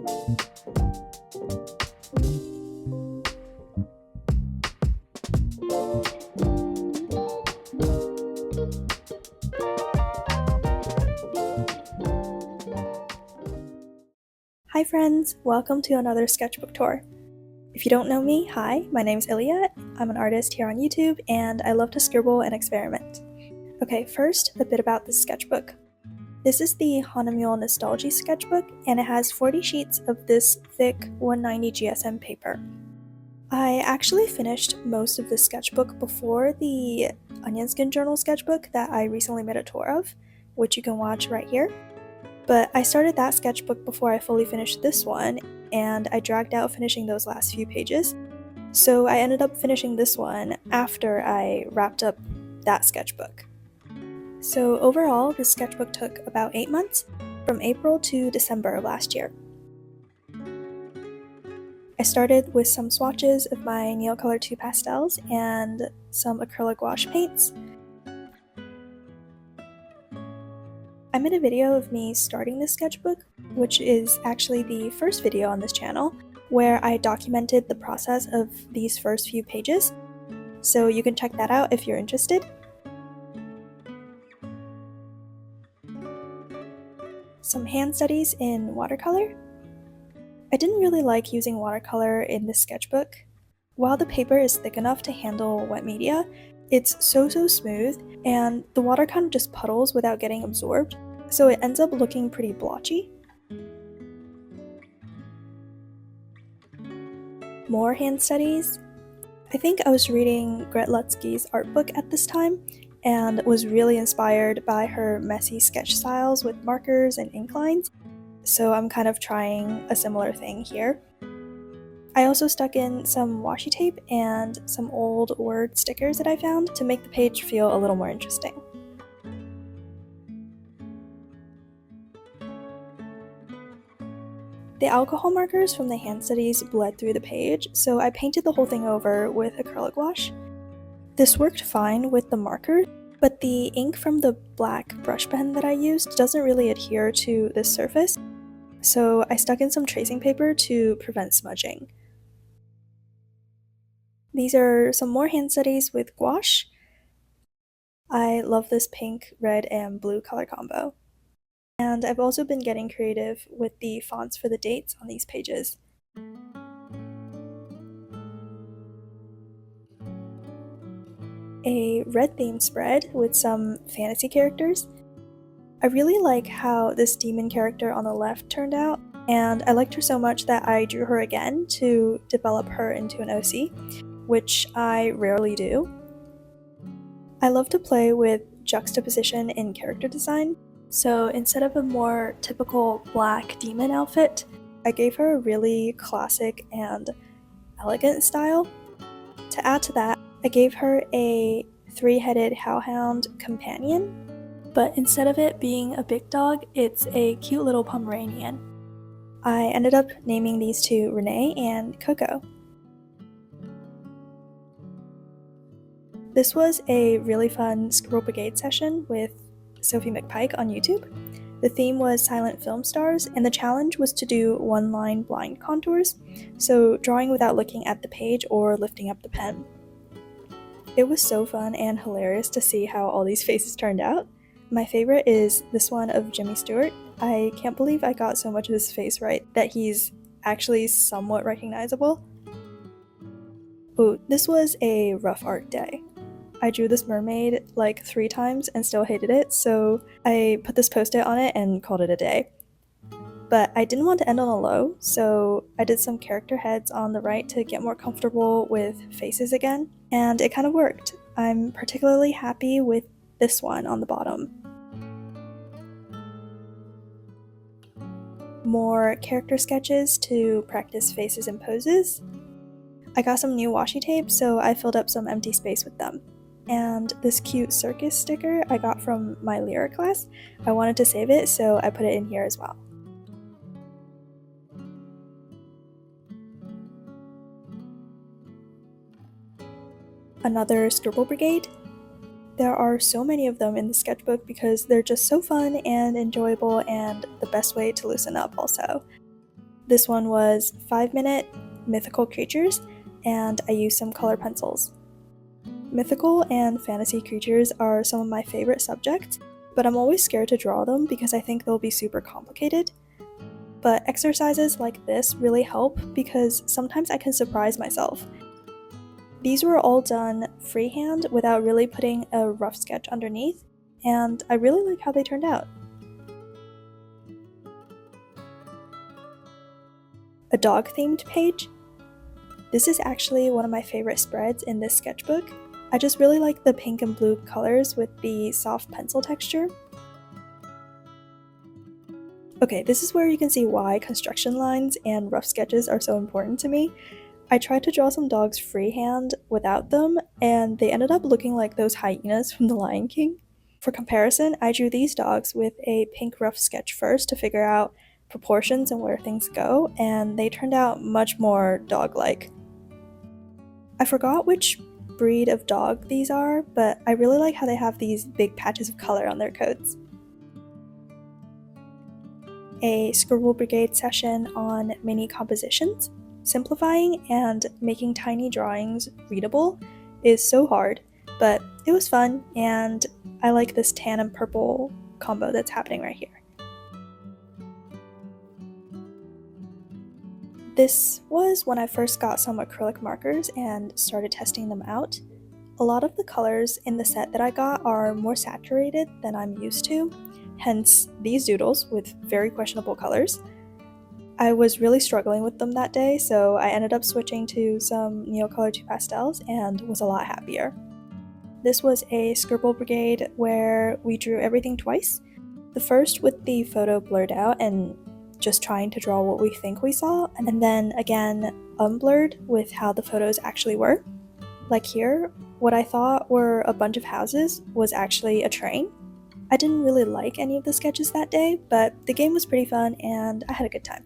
Hi friends, welcome to another sketchbook tour. If you don't know me, hi, my name is Ilya, I'm an artist here on YouTube, and I love to scribble and experiment. Okay, first, a bit about this sketchbook. This is the Hahnemühle Nostalgie sketchbook, and it has 40 sheets of this thick 190 GSM paper. I actually finished most of this sketchbook before the Onion Skin Journal sketchbook that I recently made a tour of, which you can watch right here. But I started that sketchbook before I fully finished this one, and I dragged out finishing those last few pages. So I ended up finishing this one after I wrapped up that sketchbook. So overall, this sketchbook took about 8 months, from April to December of last year. I started with some swatches of my Neocolor 2 pastels and some acrylic gouache paints. I made a video of me starting this sketchbook, which is actually the first video on this channel, where I documented the process of these first few pages, so you can check that out if you're interested. Some hand studies in watercolor. I didn't really like using watercolor in this sketchbook. While the paper is thick enough to handle wet media, it's so smooth, and the water kind of just puddles without getting absorbed, so it ends up looking pretty blotchy. More hand studies. I think I was reading Gret Lutzke's art book at this time, and was really inspired by her messy sketch styles with markers and ink lines, so I'm kind of trying a similar thing here. I also stuck in some washi tape and some old word stickers that I found to make the page feel a little more interesting. The alcohol markers from the hand studies bled through the page, so I painted the whole thing over with acrylic gouache. This worked fine with the marker, but the ink from the black brush pen that I used doesn't really adhere to this surface, so I stuck in some tracing paper to prevent smudging. These are some more hand studies with gouache. I love this pink, red, and blue color combo. And I've also been getting creative with the fonts for the dates on these pages. A red theme spread with some fantasy characters. I really like how this demon character on the left turned out, and I liked her so much that I drew her again to develop her into an OC, which I rarely do. I love to play with juxtaposition in character design, so instead of a more typical black demon outfit, I gave her a really classic and elegant style. To add to that, I gave her a 3-headed hellhound companion, but instead of it being a big dog, it's a cute little Pomeranian. I ended up naming these two Renee and Coco. This was a really fun Scribble Brigade session with Sophie McPike on YouTube. The theme was silent film stars, and the challenge was to do one-line blind contours, so drawing without looking at the page or lifting up the pen. It was so fun and hilarious to see how all these faces turned out. My favorite is this one of Jimmy Stewart. I can't believe I got so much of his face right that he's actually somewhat recognizable. Oh, this was a rough art day. I drew this mermaid like 3 times and still hated it, so I put this post-it on it and called it a day. But I didn't want to end on a low, so I did some character heads on the right to get more comfortable with faces again, and it kind of worked. I'm particularly happy with this one on the bottom. More character sketches to practice faces and poses. I got some new washi tape, so I filled up some empty space with them. And this cute circus sticker I got from my lyric class. I wanted to save it, so I put it in here as well. Another Scribble Brigade. There are so many of them in the sketchbook because they're just so fun and enjoyable and the best way to loosen up also. This one was 5-minute mythical creatures, and I used some color pencils. Mythical and fantasy creatures are some of my favorite subjects, but I'm always scared to draw them because I think they'll be super complicated. But exercises like this really help because sometimes I can surprise myself. These were all done freehand without really putting a rough sketch underneath, and I really like how they turned out. A dog-themed page. This is actually one of my favorite spreads in this sketchbook. I just really like the pink and blue colors with the soft pencil texture. Okay, this is where you can see why construction lines and rough sketches are so important to me. I tried to draw some dogs freehand without them, and they ended up looking like those hyenas from The Lion King. For comparison, I drew these dogs with a pink rough sketch first to figure out proportions and where things go, and they turned out much more dog-like. I forgot which breed of dog these are, but I really like how they have these big patches of color on their coats. A Scribble Brigade session on mini compositions. Simplifying and making tiny drawings readable is so hard, but it was fun, and I like this tan and purple combo that's happening right here. This was when I first got some acrylic markers and started testing them out. A lot of the colors in the set that I got are more saturated than I'm used to, hence these doodles with very questionable colors. I was really struggling with them that day, so I ended up switching to some Neocolor 2 pastels and was a lot happier. This was a Scribble Brigade where we drew everything twice. The first with the photo blurred out and just trying to draw what we think we saw, and then again unblurred with how the photos actually were. Like here, what I thought were a bunch of houses was actually a train. I didn't really like any of the sketches that day, but the game was pretty fun and I had a good time.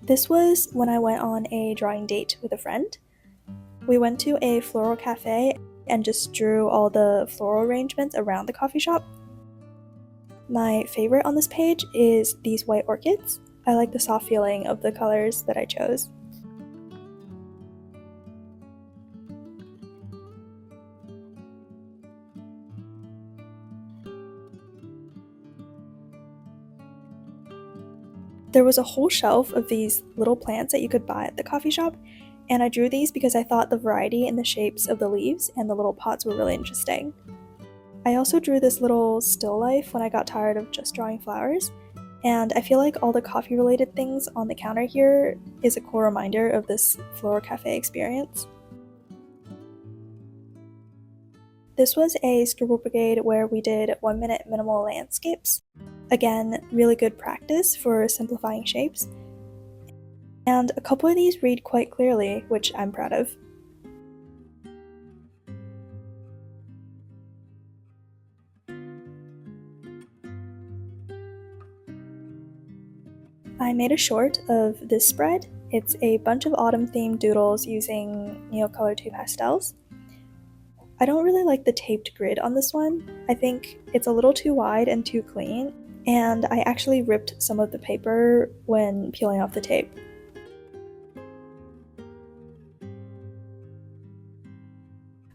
This was when I went on a drawing date with a friend. We went to a floral cafe and just drew all the floral arrangements around the coffee shop. My favorite on this page is these white orchids. I like the soft feeling of the colors that I chose. There was a whole shelf of these little plants that you could buy at the coffee shop, and I drew these because I thought the variety in the shapes of the leaves and the little pots were really interesting. I also drew this little still life when I got tired of just drawing flowers, and I feel like all the coffee related things on the counter here is a core reminder of this floral cafe experience. This was a Scribble Brigade where we did 1-minute minimal landscapes. Again, really good practice for simplifying shapes. And a couple of these read quite clearly, which I'm proud of. I made a short of this spread. It's a bunch of autumn-themed doodles using Neocolor 2 pastels. I don't really like the taped grid on this one. I think it's a little too wide and too clean, and I actually ripped some of the paper when peeling off the tape.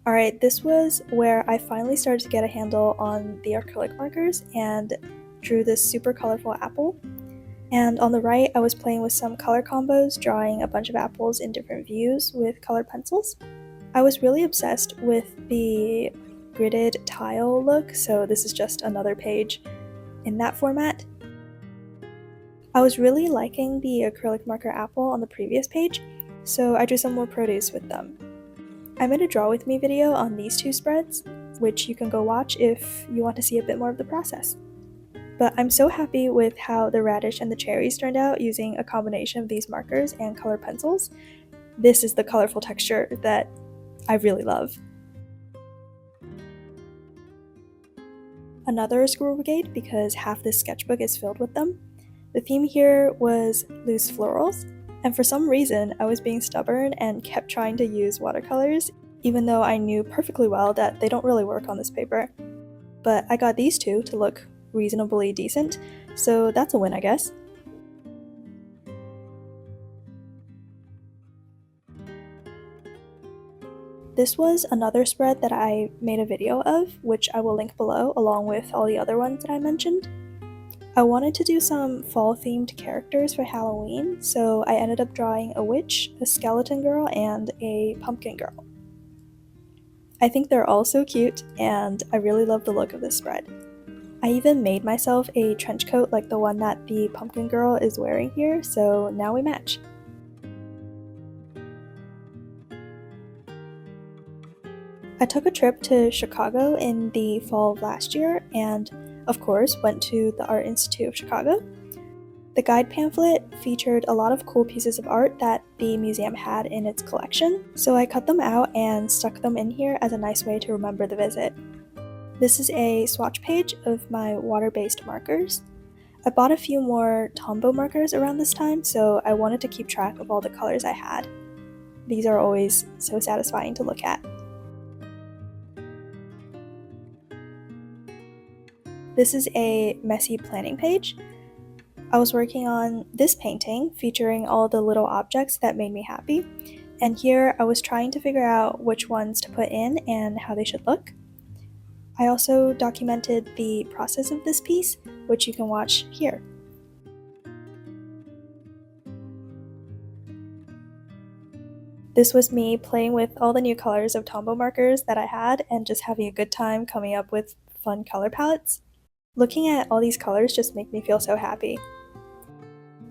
Alright, this was where I finally started to get a handle on the acrylic markers and drew this super colorful apple. And on the right, I was playing with some color combos, drawing a bunch of apples in different views with colored pencils. I was really obsessed with the gridded tile look, so this is just another page in that format. I was really liking the acrylic marker apple on the previous page, so I drew some more produce with them. I made a draw with me video on these two spreads, which you can go watch if you want to see a bit more of the process. But I'm so happy with how the radish and the cherries turned out using a combination of these markers and colored pencils. This is the colorful texture that I really love. Another Scribble Brigade because half this sketchbook is filled with them. The theme here was loose florals, and for some reason I was being stubborn and kept trying to use watercolors, even though I knew perfectly well that they don't really work on this paper. But I got these two to look reasonably decent, so that's a win, I guess. This was another spread that I made a video of, which I will link below along with all the other ones that I mentioned. I wanted to do some fall-themed characters for Halloween, so I ended up drawing a witch, a skeleton girl, and a pumpkin girl. I think they're all so cute, and I really love the look of this spread. I even made myself a trench coat like the one that the pumpkin girl is wearing here, so now we match. I took a trip to Chicago in the fall of last year and, of course, went to the Art Institute of Chicago. The guide pamphlet featured a lot of cool pieces of art that the museum had in its collection, so I cut them out and stuck them in here as a nice way to remember the visit. This is a swatch page of my water-based markers. I bought a few more Tombow markers around this time, so I wanted to keep track of all the colors I had. These are always so satisfying to look at. This is a messy planning page. I was working on this painting featuring all the little objects that made me happy, and here I was trying to figure out which ones to put in and how they should look. I also documented the process of this piece, which you can watch here. This was me playing with all the new colors of Tombow markers that I had and just having a good time coming up with fun color palettes. Looking at all these colors just make me feel so happy.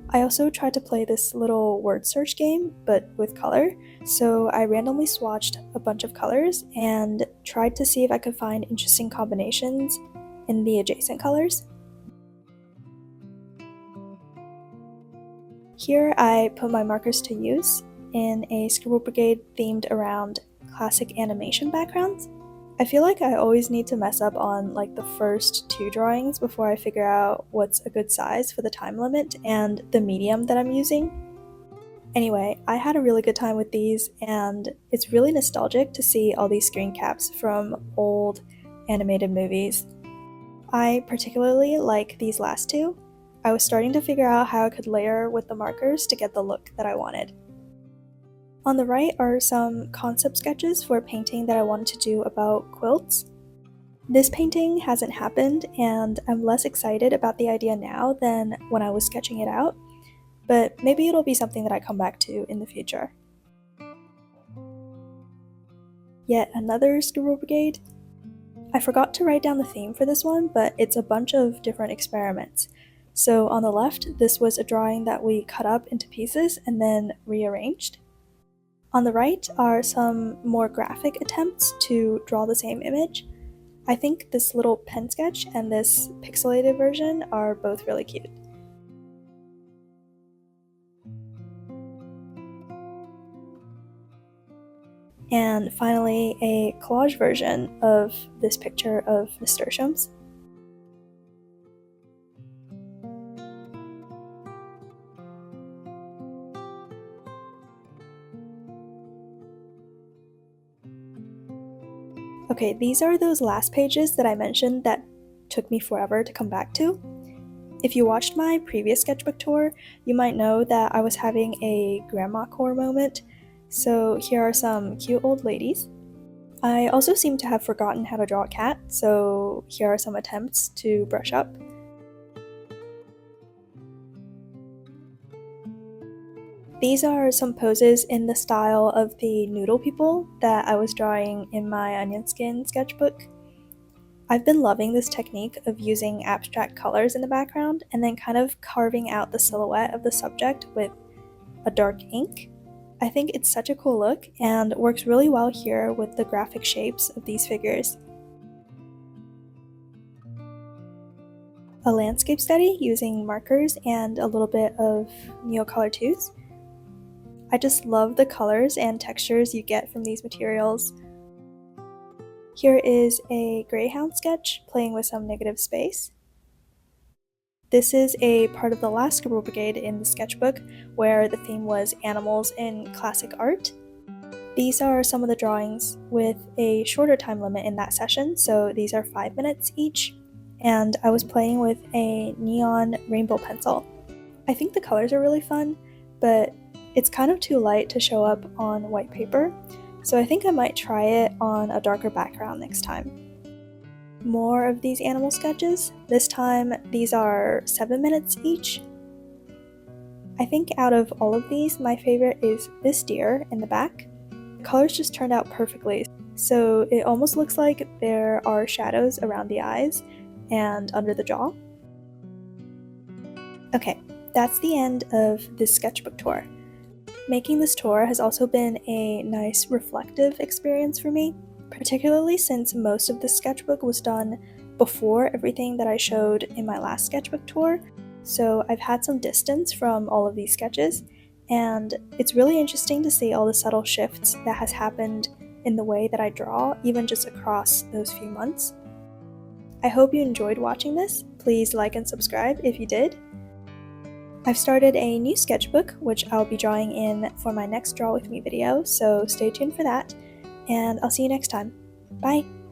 I also tried to play this little word search game, but with color, so I randomly swatched a bunch of colors and tried to see if I could find interesting combinations in the adjacent colors. Here I put my markers to use in a Scribble Brigade themed around classic animation backgrounds. I feel like I always need to mess up on like the first 2 drawings before I figure out what's a good size for the time limit and the medium that I'm using. Anyway, I had a really good time with these, and it's really nostalgic to see all these screen caps from old animated movies. I particularly like these last 2. I was starting to figure out how I could layer with the markers to get the look that I wanted. On the right are some concept sketches for a painting that I wanted to do about quilts. This painting hasn't happened, and I'm less excited about the idea now than when I was sketching it out, but maybe it'll be something that I come back to in the future. Yet another Scribble Brigade. I forgot to write down the theme for this one, but it's a bunch of different experiments. So on the left, this was a drawing that we cut up into pieces and then rearranged. On the right are some more graphic attempts to draw the same image. I think this little pen sketch and this pixelated version are both really cute. And finally, a collage version of this picture of nasturtiums. Okay, these are those last pages that I mentioned that took me forever to come back to. If you watched my previous sketchbook tour, you might know that I was having a grandma core moment, so here are some cute old ladies. I also seem to have forgotten how to draw a cat, so here are some attempts to brush up. These are some poses in the style of the noodle people that I was drawing in my onion skin sketchbook. I've been loving this technique of using abstract colors in the background and then kind of carving out the silhouette of the subject with a dark ink. I think it's such a cool look and works really well here with the graphic shapes of these figures. A landscape study using markers and a little bit of Neocolor 2s. I just love the colors and textures you get from these materials. Here is a greyhound sketch playing with some negative space. This is a part of the last Scribble Brigade in the sketchbook where the theme was animals in classic art. These are some of the drawings with a shorter time limit in that session, so these are 5 minutes each, and I was playing with a neon rainbow pencil. I think the colors are really fun, but it's kind of too light to show up on white paper, so I think I might try it on a darker background next time. More of these animal sketches. This time these are 7 minutes each. I think out of all of these, my favorite is this deer in the back. The colors just turned out perfectly, so it almost looks like there are shadows around the eyes and under the jaw. Okay, that's the end of this sketchbook tour. Making this tour has also been a nice reflective experience for me, particularly since most of this sketchbook was done before everything that I showed in my last sketchbook tour, so I've had some distance from all of these sketches, and it's really interesting to see all the subtle shifts that has happened in the way that I draw, even just across those few months. I hope you enjoyed watching this. Please like and subscribe if you did. I've started a new sketchbook, which I'll be drawing in for my next Draw With Me video, so stay tuned for that, and I'll see you next time. Bye!